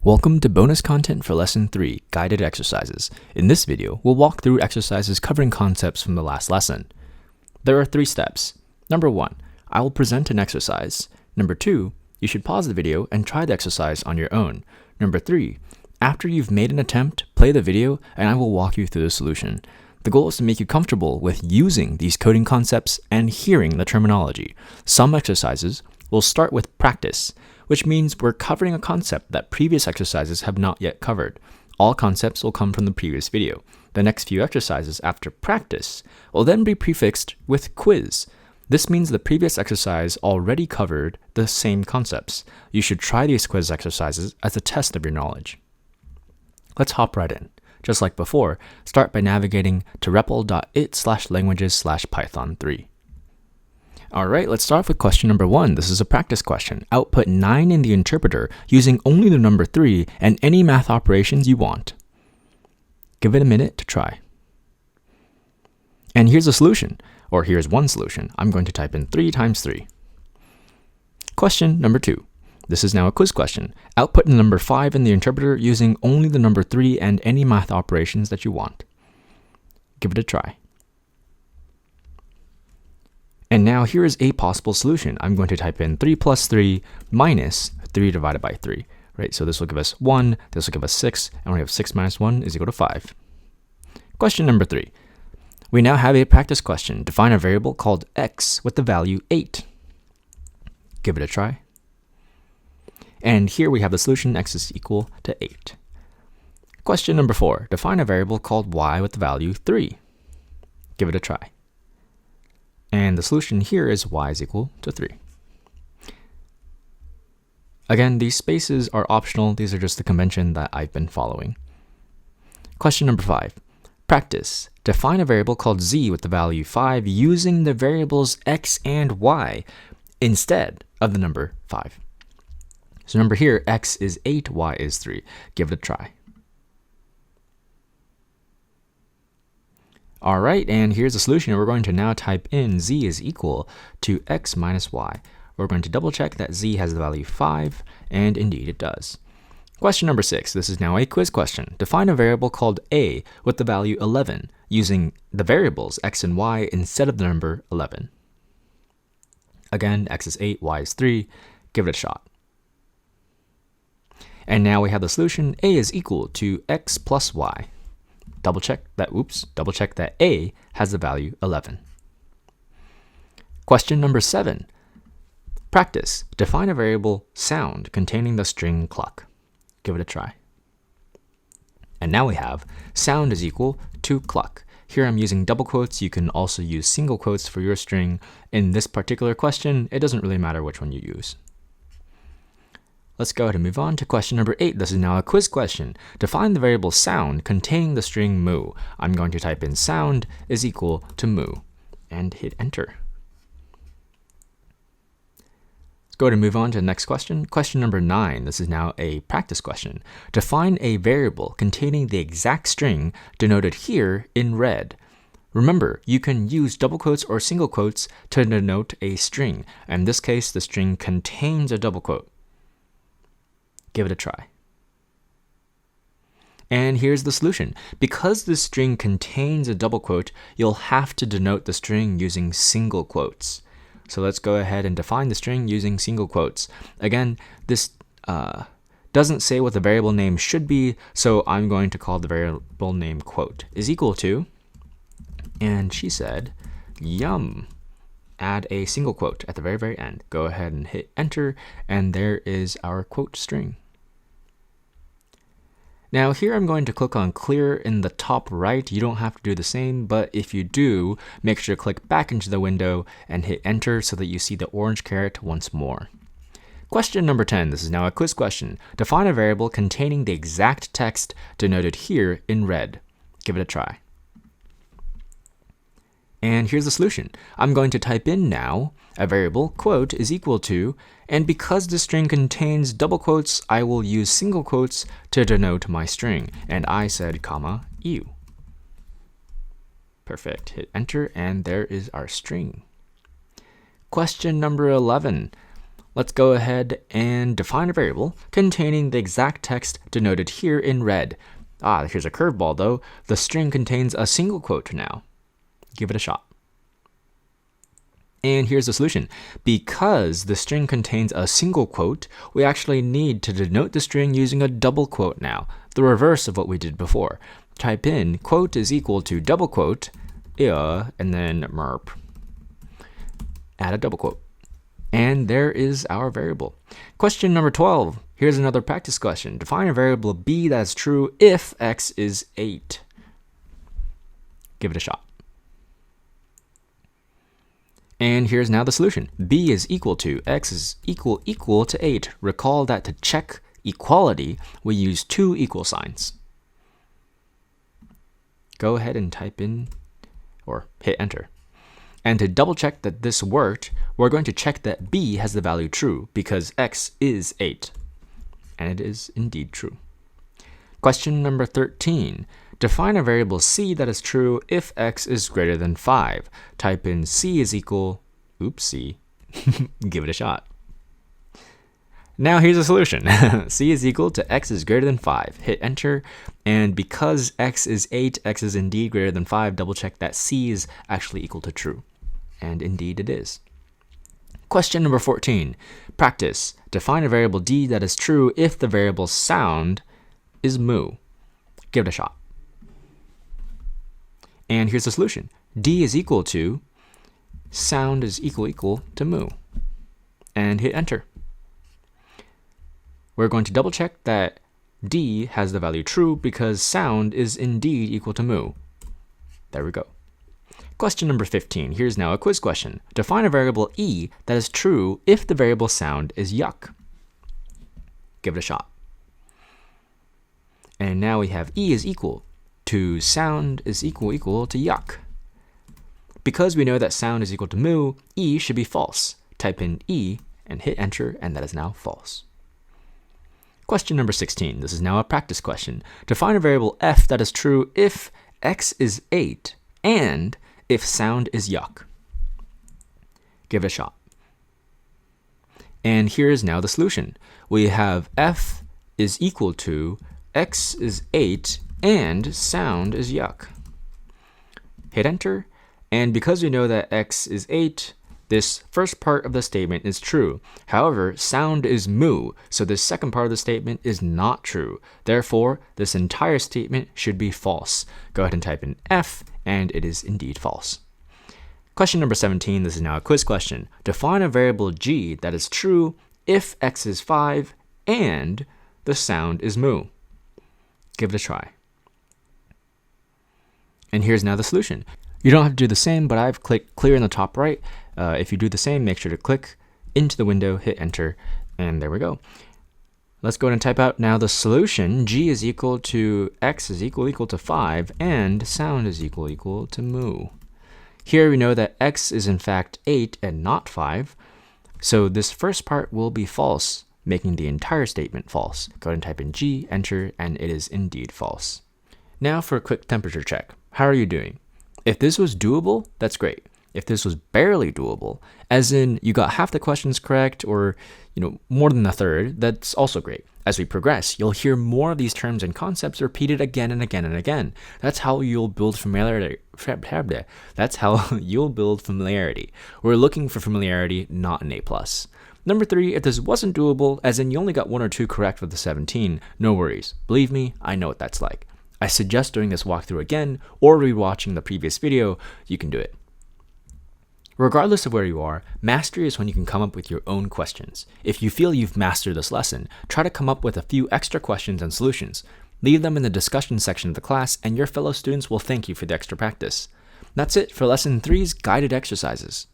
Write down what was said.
Welcome to bonus content for Lesson 3, Guided Exercises. In this video, we'll walk through exercises covering concepts from the last lesson. There are 3 steps. Number 1, I will present an exercise. Number 2, you should pause the video and try the exercise on your own. Number 3, after you've made an attempt, play the video and I will walk you through the solution. The goal is to make you comfortable with using these coding concepts and hearing the terminology. Some exercises will start with practice, which means we're covering a concept that previous exercises have not yet covered. All concepts will come from the previous video. The next few exercises after practice will then be prefixed with quiz. This means the previous exercise already covered the same concepts. You should try these quiz exercises as a test of your knowledge. Let's hop right in. Just like before, start by navigating to repl.it/languages/python3. Alright, let's start with question number 1. This is a practice question. Output 9 in the interpreter using only the number 3 and any math operations you want. Give it a minute to try. And here's a solution, or here's one solution. I'm going to type in 3 times 3. Question number 2. This is now a quiz question. Output the number 5 in the interpreter using only the number 3 and any math operations that you want. Give it a try. And now here is a possible solution. I'm going to type in 3 plus 3 minus 3 divided by 3. Right? So this will give us 1, this will give us 6, and we have 6 minus 1 is equal to 5. Question number 3. We now have a practice question. Define a variable called x with the value 8. Give it a try. And here we have the solution, x is equal to 8. Question number 4. Define a variable called y with the value 3. Give it a try. And the solution here is y is equal to 3. Again, these spaces are optional. These are just the convention that I've been following. Question number 5. Practice. Define a variable called z with the value 5 using the variables x and y instead of the number 5. So remember here, x is 8, y is 3. Give it a try. All right, and here's the solution. We're going to now type in z is equal to x minus y. We're going to double check that z has the value 5, and indeed it does. Question number 6. This is now a quiz question. Define a variable called a with the value 11 using the variables x and y instead of the number 11. Again, x is 8, y is 3. Give it a shot. And now we have the solution. A is equal to x plus y. Double check that a has the value 11. Question number 7. Practice. Define a variable sound containing the string cluck. Give it a try. And now we have sound is equal to cluck. Here I'm using double quotes. You can also use single quotes for your string. In this particular question, it doesn't really matter which one you use. Let's go ahead and move on to question number 8. This is now a quiz question. Define the variable sound containing the string moo. I'm going to type in sound is equal to moo and hit enter. Let's go ahead and move on to the next question. Question number 9. This is now a practice question. Define a variable containing the exact string denoted here in red. Remember, you can use double quotes or single quotes to denote a string. In this case, the string contains a double quote. Give it a try. And here's the solution. Because the string contains a double quote, you'll have to denote the string using single quotes. So let's go ahead and define the string using single quotes. Again, this doesn't say what the variable name should be, so I'm going to call the variable name quote is equal to, and she said, yum. Add a single quote at the very, very end. Go ahead and hit enter, and there is our quote string. Now here I'm going to click on clear in the top right. You don't have to do the same, but if you do, make sure to click back into the window and hit enter so that you see the orange caret once more. Question number 10. This is now a quiz question. Define a variable containing the exact text denoted here in red. Give it a try. And here's the solution. I'm going to type in now a variable quote is equal to, and because the string contains double quotes, I will use single quotes to denote my string. And I said, comma, you. Perfect. Hit enter, and there is our string. Question number 11. let's go ahead and define a variable containing the exact text denoted here in red. Here's a curveball though. The string contains a single quote now. Give it a shot. And here's the solution. Because the string contains a single quote, we actually need to denote the string using a double quote now, the reverse of what we did before. Type in quote is equal to double quote, and then merp. Add a double quote. And there is our variable. Question number 12. Here's another practice question. Define a variable b that is true if x is 8. Give it a shot. And here's now the solution. B is equal to x is equal to 8. Recall that to check equality, we use two equal signs. Go ahead and type in or hit enter. And to double check that this worked, we're going to check that b has the value true because x is 8. And it is indeed true. Question number 13. Define a variable c that is true if x is greater than 5. Type in c is equal, oopsie, give it a shot. Now here's a solution. C is equal to x is greater than 5. Hit enter, and because x is 8, x is indeed greater than 5, double check that c is actually equal to true. And indeed it is. Question number 14. Practice. Define a variable d that is true if the variable sound is moo. Give it a shot. And here's the solution. D is equal to sound is equal to moo. And hit enter. We're going to double check that D has the value true because sound is indeed equal to moo. There we go. Question number 15. Here's now a quiz question. Define a variable e that is true if the variable sound is yuck. Give it a shot. And now we have e is equal to sound is equal to yuck. Because we know that sound is equal to moo, e should be false. Type in e and hit enter, and that is now false. Question number 16. This is now a practice question. Define a variable f that is true if x is 8 and if sound is yuck. Give it a shot. And here is now the solution. We have f is equal to x is 8 and sound is yuck. Hit enter, and because we know that x is 8, this first part of the statement is true. However, sound is moo, so this second part of the statement is not true. Therefore, this entire statement should be false. Go ahead and type in f, and it is indeed false. Question number 17, this is now a quiz question. Define a variable g that is true if x is 5 and the sound is moo. Give it a try. And here's now the solution. You don't have to do the same, but I've clicked clear in the top right. If you do the same, make sure to click into the window, hit enter, and there we go. Let's go ahead and type out now the solution. G is equal to x is equal to 5, and sound is equal to moo. Here we know that x is in fact 8 and not 5, so this first part will be false, making the entire statement false. Go ahead and type in G, enter, and it is indeed false. Now for a quick temperature check. How are you doing? If this was doable, that's great. If this was barely doable, as in you got half the questions correct or more than a third, that's also great. As we progress, you'll hear more of these terms and concepts repeated again and again and again. That's how you'll build familiarity. That's how you'll build familiarity. We're looking for familiarity, not an A+. Number 3, if this wasn't doable, as in you only got 1 or 2 correct with the 17, no worries. Believe me, I know what that's like. I suggest doing this walkthrough again or rewatching the previous video. You can do it. Regardless of where you are, mastery is when you can come up with your own questions. If you feel you've mastered this lesson, try to come up with a few extra questions and solutions. Leave them in the discussion section of the class, and your fellow students will thank you for the extra practice. That's it for Lesson 3's guided exercises.